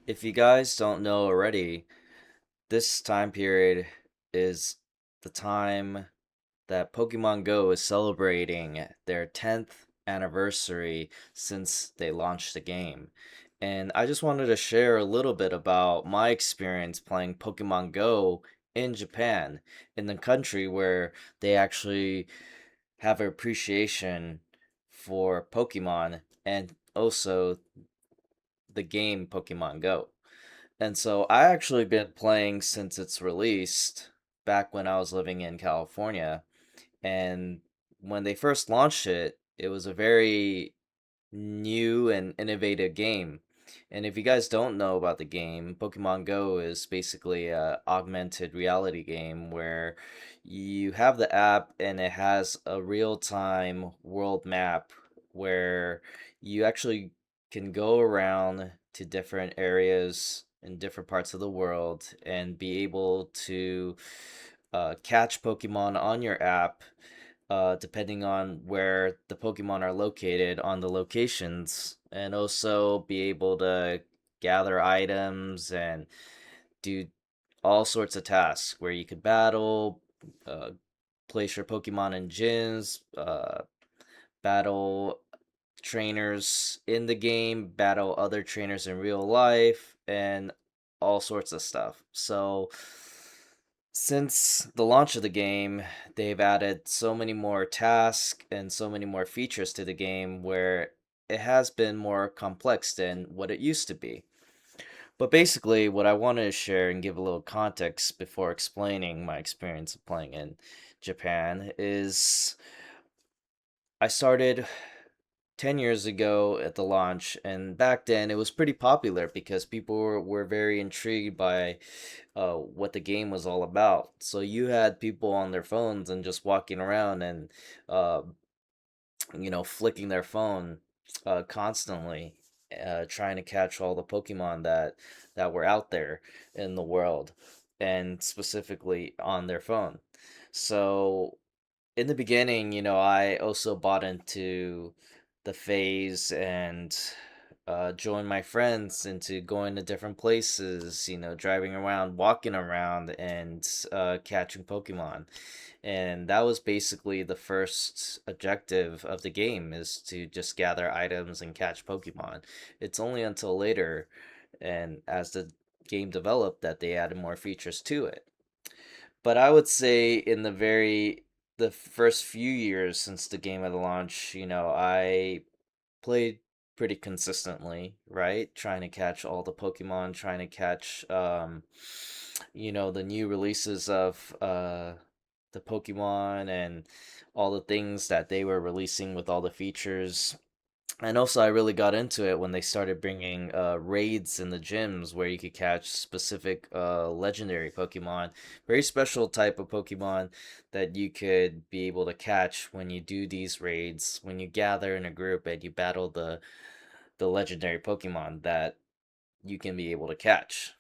If you guys don't know already, this time period is the time that Pokemon Go is celebrating their 10th anniversary since they launched the game. And I just wanted to share a little bit about my experience playing Pokemon Go in Japan, in the country where they actually have an appreciation for Pokemon and also the game Pokemon Go. And so I actually been playing since it's released back when I was living in California. And when they first launched it, it was a very new and innovative game. And if you guys don't know about the game, Pokemon Go is basically a augmented reality game where you have the app and it has a real-time world map where you actually can go around to different areas in different parts of the world and be able to catch Pokemon on your app depending on where the Pokemon are located on the locations, and also be able to gather items and do all sorts of tasks where you could battle, uh, place your Pokemon in gyms, battle trainers in the game, battle other trainers in real life, and all sorts of stuff. So, since the launch of the game, they've added so many more tasks and so many more features to the game where it has been more complex than what it used to be. But basically, what I wanted to share and give a little context before explaining my experience of playing in Japan is I started 10 years ago at the launch, and back then it was pretty popular because people were very intrigued by what the game was all about. So you had people on their phones and just walking around and uh, flicking their phone constantly, trying to catch all the Pokemon that were out there in the world, and specifically on their phone. So in the beginning, I also bought into the phase and joined my friends into going to different places, driving around, walking around, and catching Pokemon. And that was basically the first objective of the game is to just gather items and catch Pokemon. It's only until later, and as the game developed, that they added more features to it. But I would say in the first few years since the game at the launch, I played pretty consistently, right? Trying to catch all the Pokemon, trying to catch the new releases of the Pokemon and all the things that they were releasing with all the features. And also, I really got into it when they started bringing raids in the gyms where you could catch specific legendary Pokemon, very special type of Pokemon that you could be able to catch when you do these raids, when you gather in a group and you battle the legendary Pokemon that you can be able to catch.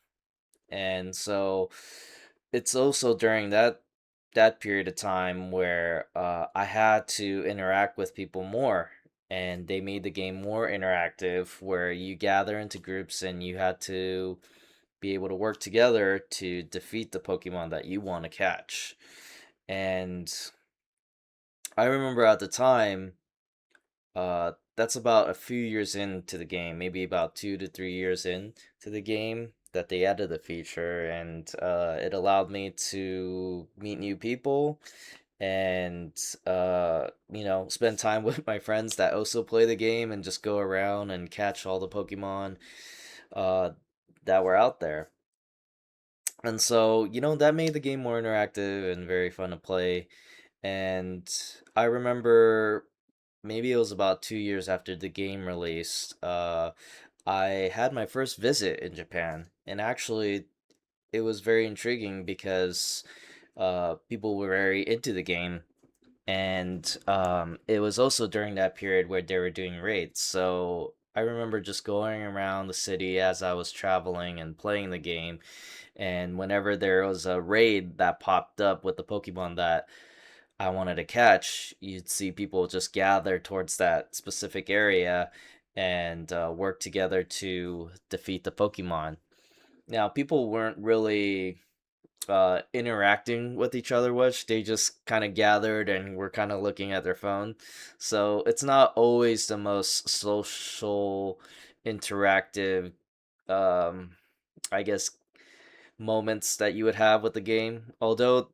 And so it's also during that period of time where I had to interact with people more, and they made the game more interactive, where you gather into groups and you had to be able to work together to defeat the Pokemon that you want to catch. And I remember at the time, that's about a few years into the game, maybe about 2 to 3 years in to the game that they added the feature, and it allowed me to meet new people and spend time with my friends that also play the game and just go around and catch all the Pokemon uh, that were out there. And so, that made the game more interactive and very fun to play. And I remember maybe it was about 2 years after the game released, I had my first visit in Japan. And actually, it was very intriguing because people were very into the game. And it was also during that period where they were doing raids. So I remember just going around the city as I was traveling and playing the game. And whenever there was a raid that popped up with the Pokemon that I wanted to catch, you'd see people just gather towards that specific area and work together to defeat the Pokemon. Now, people weren't really interacting with each other much. They just kind of gathered and were kind of looking at their phone. So it's not always the most social, interactive, um, I guess, moments that you would have with the game. Although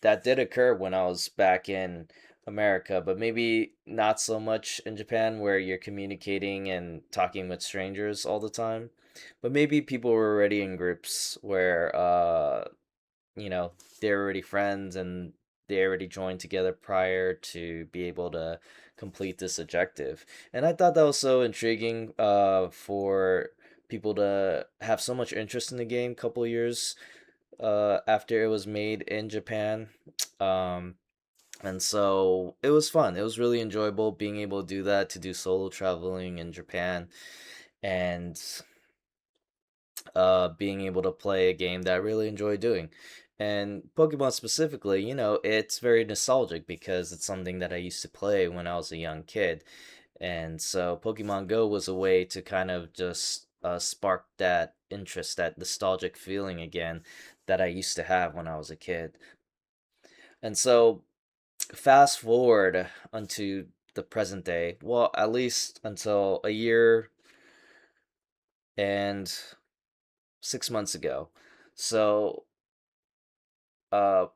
that did occur when I was back in America, but maybe not so much in Japan where you're communicating and talking with strangers all the time. But maybe people were already in groups where they're already friends and they already joined together prior to be able to complete this objective. And I thought that was so intriguing for people to have so much interest in the game a couple years after it was made in Japan. Um, and so it was fun. It was really enjoyable being able to do that, to do solo traveling in Japan, and being able to play a game that I really enjoy doing. And Pokemon specifically, it's very nostalgic because it's something that I used to play when I was a young kid. And so Pokemon Go was a way to kind of just spark that interest, that nostalgic feeling again that I used to have when I was a kid. And so fast forward unto the present day, well, at least until a year and 6 months ago. So uh,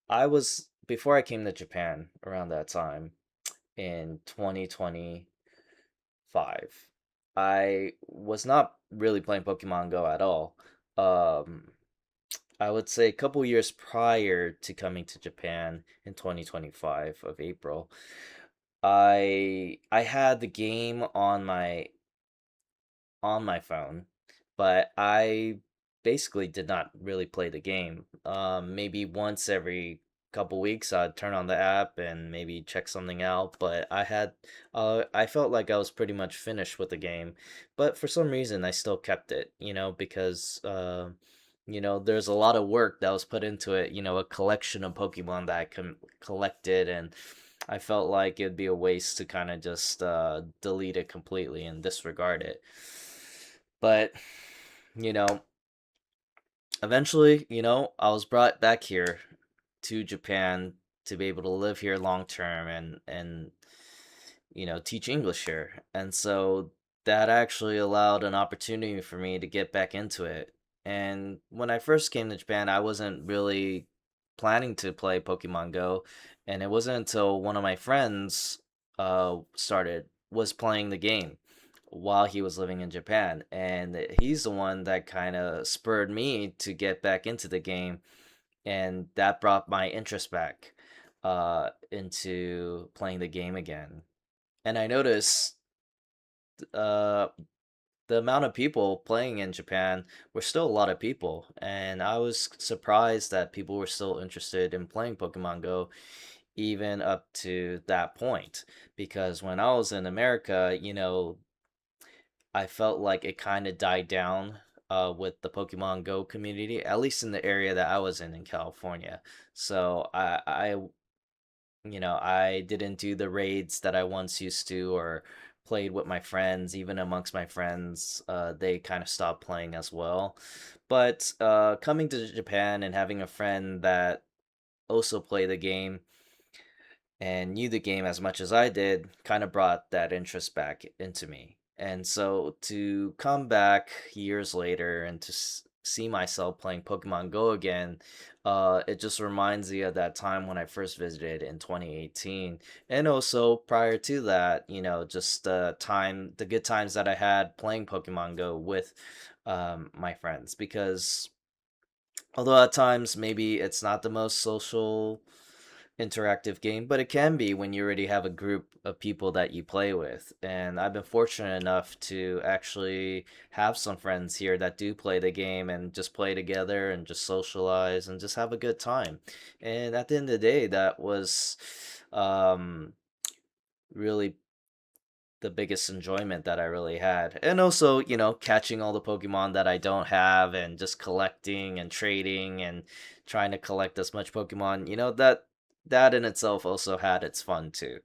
I was before I came to Japan around that time in 2025. I was not really playing Pokemon Go at all. Um, I would say a couple years prior to coming to Japan in 2025 of April, I had the game on my phone, but I basically did not really play the game. Maybe once every couple weeks, I'd turn on the app and maybe check something out. But I felt like I was pretty much finished with the game. But for some reason, I still kept it, because, there's a lot of work that was put into it, a collection of Pokemon that I collected, and I felt like it'd be a waste to kind of just delete it completely and disregard it. But, you know, eventually, I was brought back here to Japan to be able to live here long term and teach English here. And so that actually allowed an opportunity for me to get back into it. And when I first came to Japan, I wasn't really planning to play Pokemon Go, and it wasn't until one of my friends was playing the game while he was living in Japan, and he's the one that kind of spurred me to get back into the game, and that brought my interest back into playing the game again. And I noticed uh, the amount of people playing in Japan were still a lot of people, and I was surprised that people were still interested in playing Pokemon Go even up to that point. Because when I was in America, I felt like it kind of died down with the Pokemon Go community, at least in the area that I was in California. So I didn't do the raids that I once used to, or played with my friends. Even amongst my friends, they kind of stopped playing as well. But coming to Japan and having a friend that also played the game and knew the game as much as I did kind of brought that interest back into me. And so to come back years later and to see myself playing Pokemon Go again, it just reminds me of that time when I first visited in 2018. And also prior to that, just the good times that I had playing Pokemon Go with my friends. Because although at times maybe it's not the most social interactive game, but it can be when you already have a group of people that you play with. And I've been fortunate enough to actually have some friends here that do play the game and just play together and just socialize and just have a good time. And at the end of the day, that was um, really the biggest enjoyment that I really had. And also, catching all the Pokemon that I don't have and just collecting and trading and trying to collect as much Pokemon, that that in itself also had its fun too.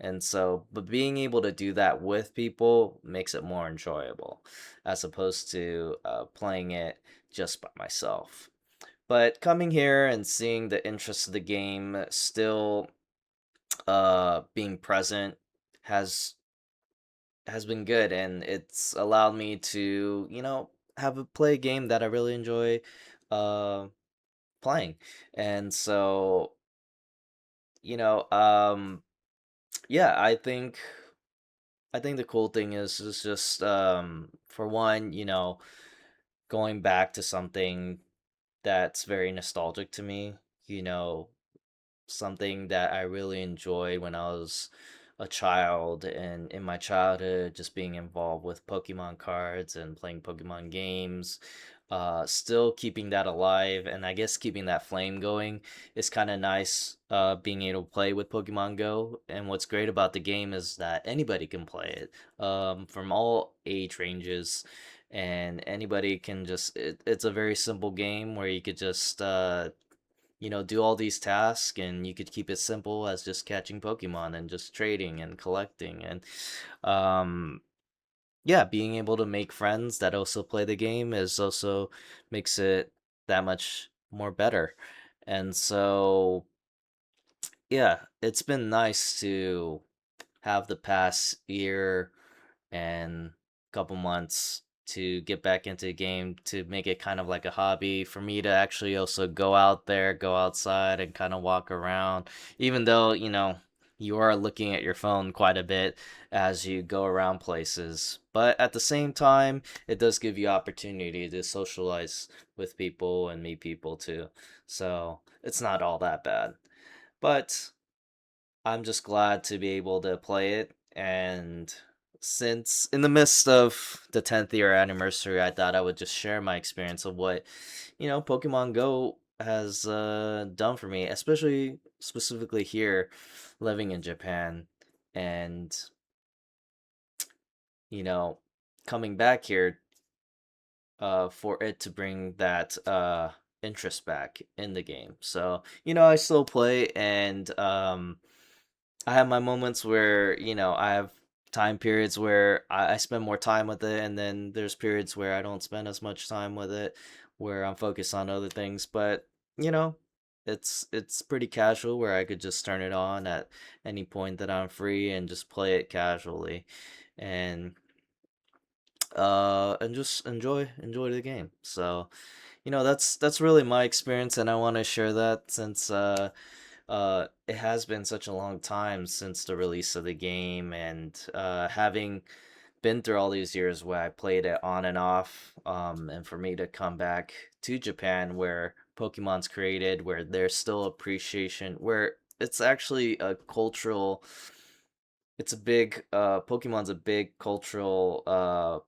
And so, but being able to do that with people makes it more enjoyable as opposed to playing it just by myself. But coming here and seeing the interest of the game still being present has been good, and it's allowed me to, have a play a game that I really enjoy uh playing. And so, you know, yeah, I think the cool thing is just for one, going back to something that's very nostalgic to me, you know, something that I really enjoyed when I was a child, and in my childhood, just being involved with Pokemon cards and playing Pokemon games. Still keeping that alive, and I guess keeping that flame going is kind of nice. Being able to play with Pokemon Go, and what's great about the game is that anybody can play it, from all age ranges, and anybody can just. It's a very simple game where you could just do all these tasks, and you could keep it simple as just catching Pokemon and just trading and collecting, and um yeah, being able to make friends that also play the game is also makes it that much more better. And so yeah, it's been nice to have the past year and couple months to get back into the game, to make it kind of like a hobby for me to actually also go out there, go outside and kind of walk around, even though, you are looking at your phone quite a bit as you go around places. But at the same time, it does give you opportunity to socialize with people and meet people too. So it's not all that bad. But I'm just glad to be able to play it. And since in the midst of the 10th year anniversary, I thought I would just share my experience of what, Pokemon Go has done for me, especially specifically here living in Japan. And, you know, coming back here for it to bring that interest back in the game. So, I still play, and I have my moments where, I have time periods where I spend more time with it, and then there's periods where I don't spend as much time with it, where I'm focused on other things. But, you know, it's pretty casual where I could just turn it on at any point that I'm free and just play it casually, and just enjoy the game. So, that's really my experience, and I want to share that since it has been such a long time since the release of the game, and having been through all these years where I played it on and off, and for me to come back to Japan where Pokemon's created, where there's still appreciation, where it's actually a cultural, it's a big Pokemon's a big cultural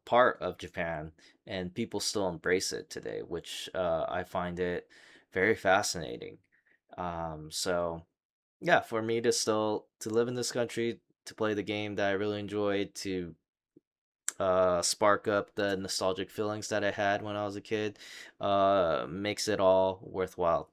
part of Japan, and people still embrace it today, which I find it very fascinating. So yeah, for me to still to live in this country, to play the game that I really enjoyed, to spark up the nostalgic feelings that I had when I was a kid, makes it all worthwhile.